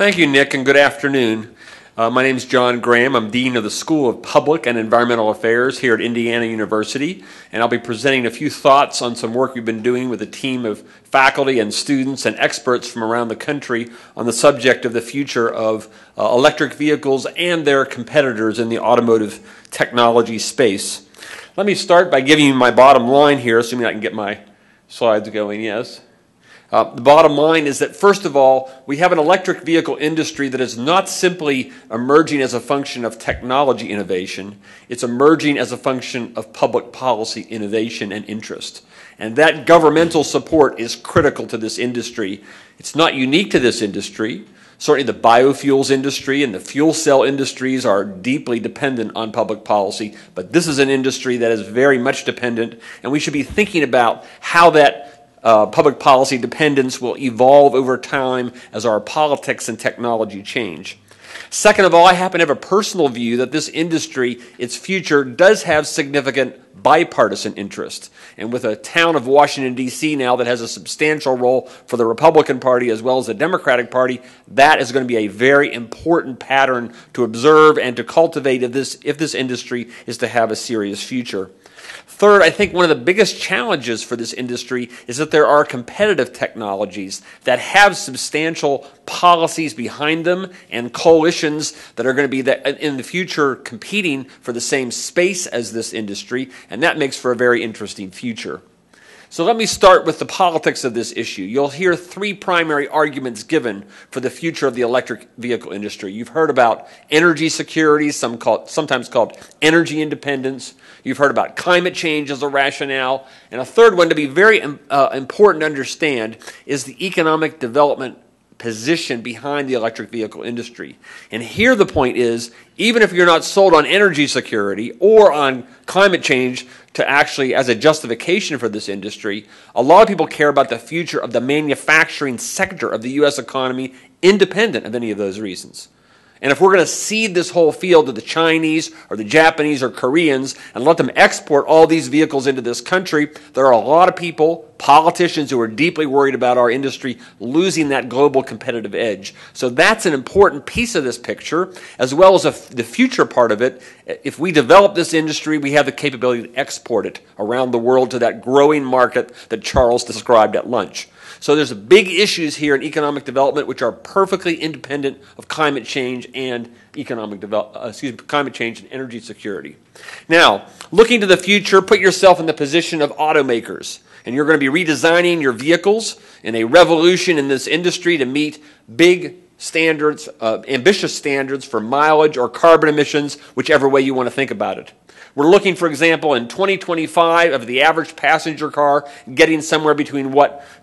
Thank you, Nick, and good afternoon. My name is John Graham. I'm Dean of the School of Public and Environmental Affairs here at Indiana University, and I'll be presenting a few thoughts on some work we've been doing with a team of faculty and students and experts from around the country on the subject of the future of electric vehicles and their competitors in the automotive technology space. Let me start by giving you my bottom line here, assuming I can get my slides going, yes. The bottom line is that, first of all, we have an electric vehicle industry that is not simply emerging as a function of technology innovation, it's emerging as a function of public policy innovation and interest. And that governmental support is critical to this industry. It's not unique to this industry. Certainly the biofuels industry and the fuel cell industries are deeply dependent on public policy, but this is an industry that is very much dependent, and we should be thinking about how that public policy dependence will evolve over time as our politics and technology change. Second of all, I happen to have a personal view that this industry, its future, does have significant bipartisan interest. And with a town of Washington, D.C. now that has a substantial role for the Republican Party as well as the Democratic Party, that is going to be a very important pattern to observe and to cultivate if this industry is to have a serious future. Third, I think one of the biggest challenges for this industry is that there are competitive technologies that have substantial policies behind them and coalitions that are going to be in the future competing for the same space as this industry, and that makes for a very interesting future. So let me start with the politics of this issue. You'll hear three primary arguments given for the future of the electric vehicle industry. You've heard about energy security, sometimes called energy independence. You've heard about climate change as a rationale. And a third one to be very important to understand is the economic development position behind the electric vehicle industry. And here the point is, even if you're not sold on energy security or on climate change to actually as a justification for this industry, a lot of people care about the future of the manufacturing sector of the U.S. economy independent of any of those reasons. And if we're going to cede this whole field to the Chinese or the Japanese or Koreans and let them export all these vehicles into this country, there are a lot of people, politicians, who are deeply worried about our industry losing that global competitive edge. So that's an important piece of this picture, as well as the future part of it. If we develop this industry, we have the capability to export it around the world to that growing market that Charles described at lunch. So there's big issues here in economic development which are perfectly independent of climate change and climate change and energy security. Now, looking to the future, put yourself in the position of automakers, and you're going to be redesigning your vehicles in a revolution in this industry to meet big standards, ambitious standards for mileage or carbon emissions, whichever way you want to think about it. We're looking, for example, in 2025 of the average passenger car getting somewhere between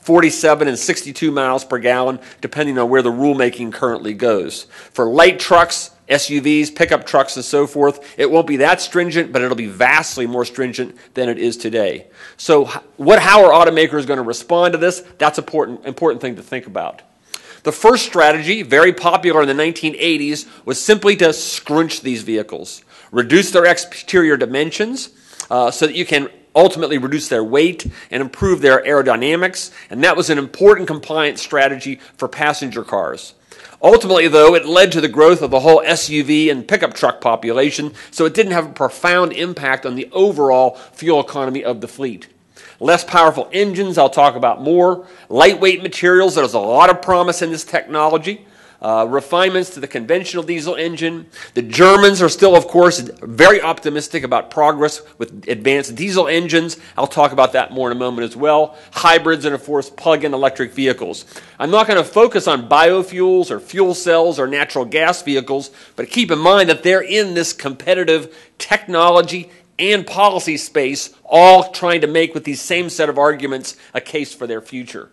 47 and 62 miles per gallon, depending on where the rulemaking currently goes. For light trucks, SUVs, pickup trucks, and so forth, it won't be that stringent, but it'll be vastly more stringent than it is today. So how are automakers going to respond to this? That's an important thing to think about. The first strategy, very popular in the 1980s, was simply to scrunch these vehicles, reduce their exterior dimensions so that you can ultimately reduce their weight and improve their aerodynamics, and that was an important compliance strategy for passenger cars. Ultimately, though, it led to the growth of the whole SUV and pickup truck population, so it didn't have a profound impact on the overall fuel economy of the fleet. Less powerful engines, I'll talk about more. Lightweight materials, there's a lot of promise in this technology. Refinements to the conventional diesel engine. The Germans are still, of course, very optimistic about progress with advanced diesel engines. I'll talk about that more in a moment as well. Hybrids and, of course, plug-in electric vehicles. I'm not going to focus on biofuels or fuel cells or natural gas vehicles, but keep in mind that they're in this competitive technology and policy space, all trying to make with these same set of arguments a case for their future.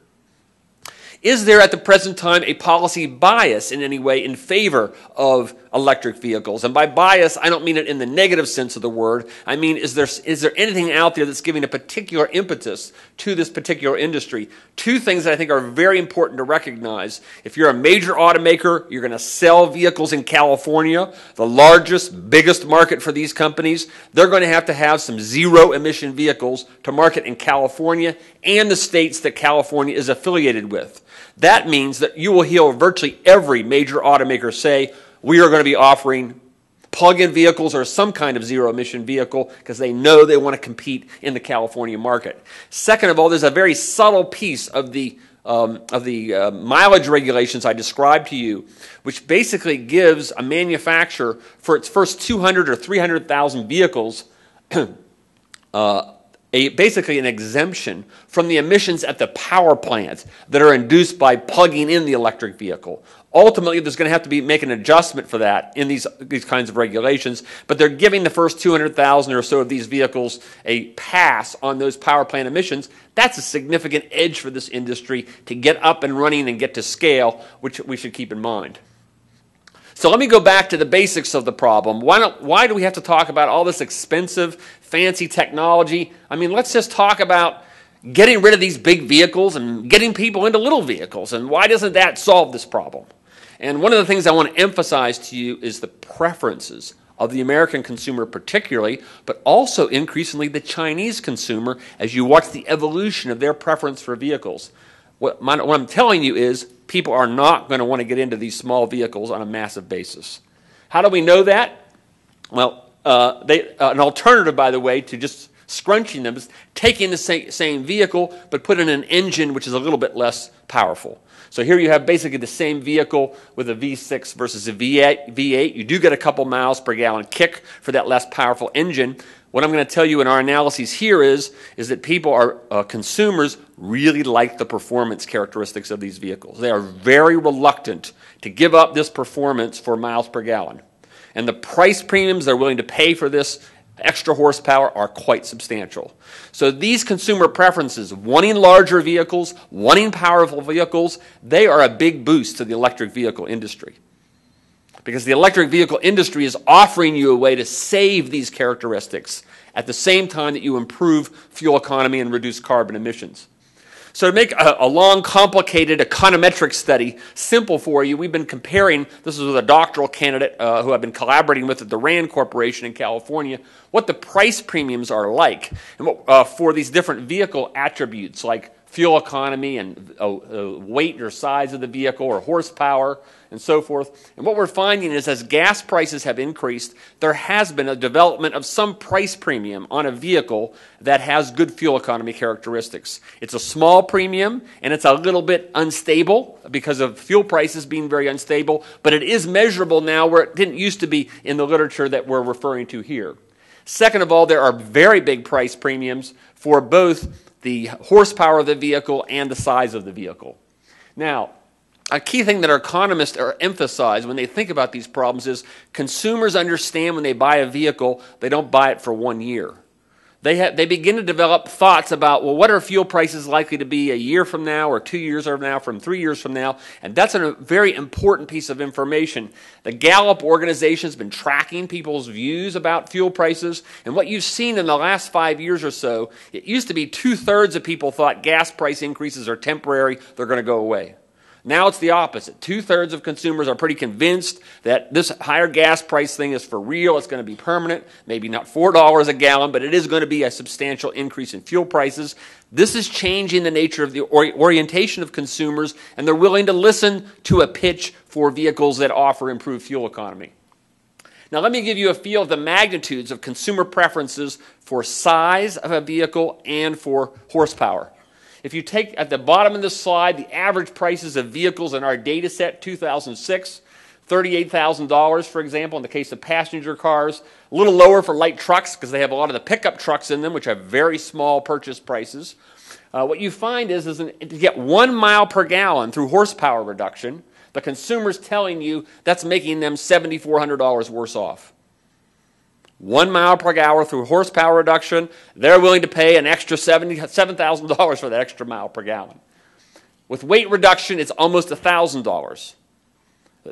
Is there at the present time a policy bias in any way in favor of electric vehicles? And by bias, I don't mean it in the negative sense of the word. I mean, is there anything out there that's giving a particular impetus to this particular industry? Two things that I think are very important to recognize. If you're a major automaker, you're going to sell vehicles in California, the largest, biggest market for these companies. They're going to have some zero-emission vehicles to market in California and the states that California is affiliated with. That means that you will hear virtually every major automaker say, we are going to be offering plug-in vehicles or some kind of zero-emission vehicle because they know they want to compete in the California market. Second of all, there's a very subtle piece of the mileage regulations I described to you, which basically gives a manufacturer for its first 200 or 300,000 vehicles basically an exemption from the emissions at the power plant that are induced by plugging in the electric vehicle. Ultimately, there's going to have to be make an adjustment for that in these kinds of regulations, but they're giving the first 200,000 or so of these vehicles a pass on those power plant emissions. That's a significant edge for this industry to get up and running and get to scale, which we should keep in mind. So let me go back to the basics of the problem. Why do we have to talk about all this expensive, fancy technology? I mean, let's just talk about getting rid of these big vehicles and getting people into little vehicles. And why doesn't that solve this problem? And one of the things I want to emphasize to you is the preferences of the American consumer particularly, but also increasingly the Chinese consumer as you watch the evolution of their preference for vehicles. What I'm telling you is people are not going to want to get into these small vehicles on a massive basis. How do we know that? Well, an alternative, by the way, to just scrunching them is taking the same vehicle but put in an engine which is a little bit less powerful. So here you have basically the same vehicle with a V6 versus a V8. You do get a couple miles per gallon kick for that less powerful engine. What I'm going to tell you in our analyses here is that people consumers really like the performance characteristics of these vehicles. They are very reluctant to give up this performance for miles per gallon. And the price premiums they're willing to pay for this extra horsepower are quite substantial. So these consumer preferences, wanting larger vehicles, wanting powerful vehicles, they are a big boost to the electric vehicle industry. Because the electric vehicle industry is offering you a way to save these characteristics at the same time that you improve fuel economy and reduce carbon emissions. So to make a long, complicated econometric study simple for you, we've been comparing, this is with a doctoral candidate who I've been collaborating with at the RAND Corporation in California, what the price premiums are like and for these different vehicle attributes like fuel economy and weight or size of the vehicle or horsepower and so forth. And what we're finding is as gas prices have increased, there has been a development of some price premium on a vehicle that has good fuel economy characteristics. It's a small premium and it's a little bit unstable because of fuel prices being very unstable, but it is measurable now where it didn't used to be in the literature that we're referring to here. Second of all, there are very big price premiums for both the horsepower of the vehicle and the size of the vehicle. Now, a key thing that our economists emphasize when they think about these problems is consumers understand when they buy a vehicle, they don't buy it for 1 year. They begin to develop thoughts about, well, what are fuel prices likely to be a year from now or 2 years from now, from 3 years from now? And that's a very important piece of information. The Gallup organization has been tracking people's views about fuel prices. And what you've seen in the last 5 years or so, it used to be 2/3 of people thought gas price increases are temporary, they're going to go away. Now it's the opposite. 2/3 of consumers are pretty convinced that this higher gas price thing is for real. It's going to be permanent. Maybe not $4 a gallon, but it is going to be a substantial increase in fuel prices. This is changing the nature of the orientation of consumers, and they're willing to listen to a pitch for vehicles that offer improved fuel economy. Now let me give you a feel of the magnitudes of consumer preferences for size of a vehicle and for horsepower. If you take at the bottom of this slide the average prices of vehicles in our data set, 2006, $38,000, for example, in the case of passenger cars. A little lower for light trucks because they have a lot of the pickup trucks in them, which have very small purchase prices. What you find is to get 1 mile per gallon through horsepower reduction, the consumer's telling you that's making them $7,400 worse off. 1 mile per hour through horsepower reduction, they're willing to pay an extra $7,000 for that extra mile per gallon. With weight reduction, it's almost $1,000.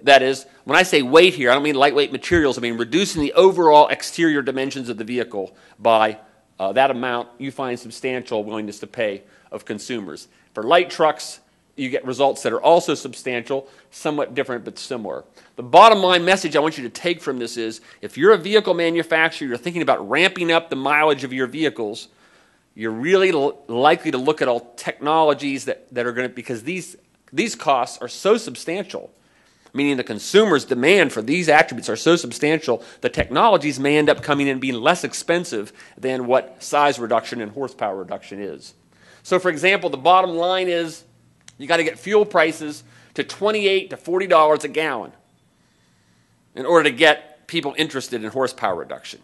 That is, when I say weight here, I don't mean lightweight materials. I mean reducing the overall exterior dimensions of the vehicle by that amount. You find substantial willingness to pay of consumers. For light trucks, you get results that are also substantial, somewhat different but similar. The bottom line message I want you to take from this is, if you're a vehicle manufacturer, you're thinking about ramping up the mileage of your vehicles, you're really likely to look at all technologies that are going to, because these These costs are so substantial, meaning the consumer's demand for these attributes are so substantial, the technologies may end up coming in being less expensive than what size reduction and horsepower reduction is. So for example, the bottom line is you got to get fuel prices to $28 to $40 a gallon in order to get people interested in horsepower reduction.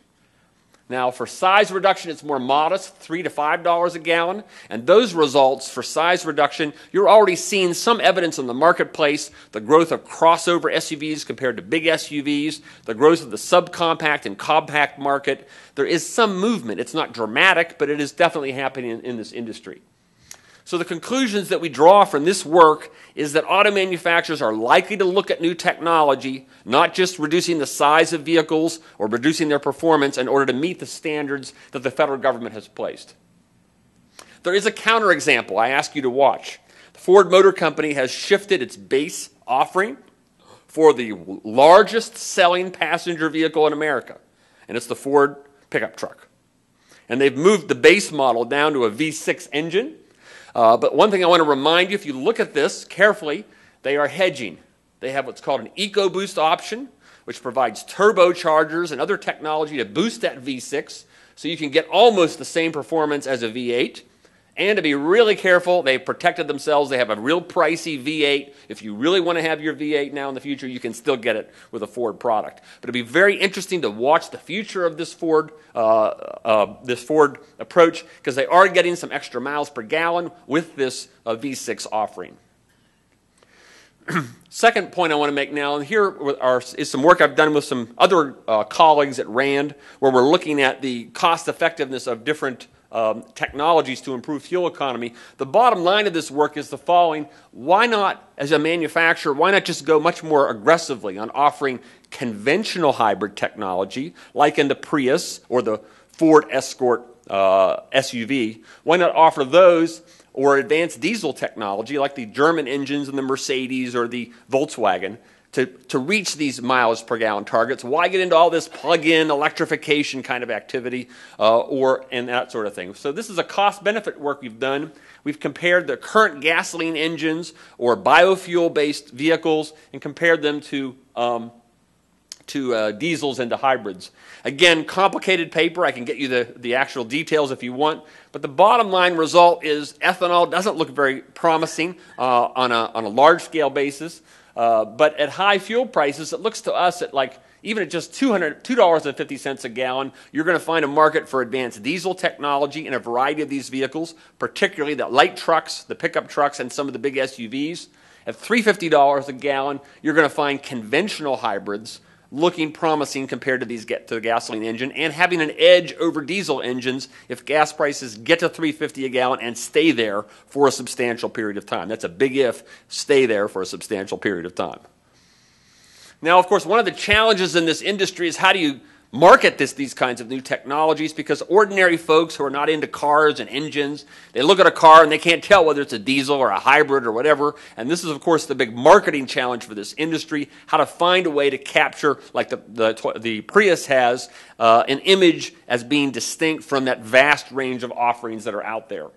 Now, for size reduction, it's more modest, $3 to $5 a gallon. And those results for size reduction, you're already seeing some evidence in the marketplace, the growth of crossover SUVs compared to big SUVs, the growth of the subcompact and compact market. There is some movement. It's not dramatic, but it is definitely happening in this industry. So the conclusions that we draw from this work is that auto manufacturers are likely to look at new technology, not just reducing the size of vehicles or reducing their performance in order to meet the standards that the federal government has placed. There is a counterexample I ask you to watch. The Ford Motor Company has shifted its base offering for the largest selling passenger vehicle in America, and it's the Ford pickup truck. And they've moved the base model down to a V6 engine. But one thing I want to remind you, if you look at this carefully, they are hedging. They have what's called an EcoBoost option, which provides turbochargers and other technology to boost that V6 so you can get almost the same performance as a V8. And to be really careful, they've protected themselves. They have a real pricey V8. If you really want to have your V8 now in the future, you can still get it with a Ford product. But it'll be very interesting to watch the future of this Ford approach, because they are getting some extra miles per gallon with this V6 offering. Second point I want to make now, and here is some work I've done with some other colleagues at RAND, where we're looking at the cost effectiveness of different technologies to improve fuel economy. The bottom line of this work is the following: why not, as a manufacturer, why not just go much more aggressively on offering conventional hybrid technology, like in the Prius or the Ford Escort SUV? Why not offer those, or advanced diesel technology like the German engines in the Mercedes or the Volkswagen, to reach these miles per gallon targets? Why get into all this plug-in electrification kind of activity and that sort of thing? So this is a cost-benefit work we've done. We've compared the current gasoline engines or biofuel-based vehicles and compared them to diesels and to hybrids. Again, complicated paper. I can get you the actual details if you want. But the bottom line result is ethanol doesn't look very promising on a large-scale basis. But at high fuel prices, it looks to us at even at just $2.50 a gallon, you're going to find a market for advanced diesel technology in a variety of these vehicles, particularly the light trucks, the pickup trucks, and some of the big SUVs. At $3.50 a gallon, you're going to find conventional hybrids looking promising compared to the gasoline engine, and having an edge over diesel engines if gas prices get to $3.50 a gallon and stay there for a substantial period of time. That's a big if, stay there for a substantial period of time. Now, of course, one of the challenges in this industry is how do you market these kinds of new technologies, because ordinary folks who are not into cars and engines, they look at a car and they can't tell whether it's a diesel or a hybrid or whatever. And this is, of course, the big marketing challenge for this industry, how to find a way to capture, like the Prius has, an image as being distinct from that vast range of offerings that are out there.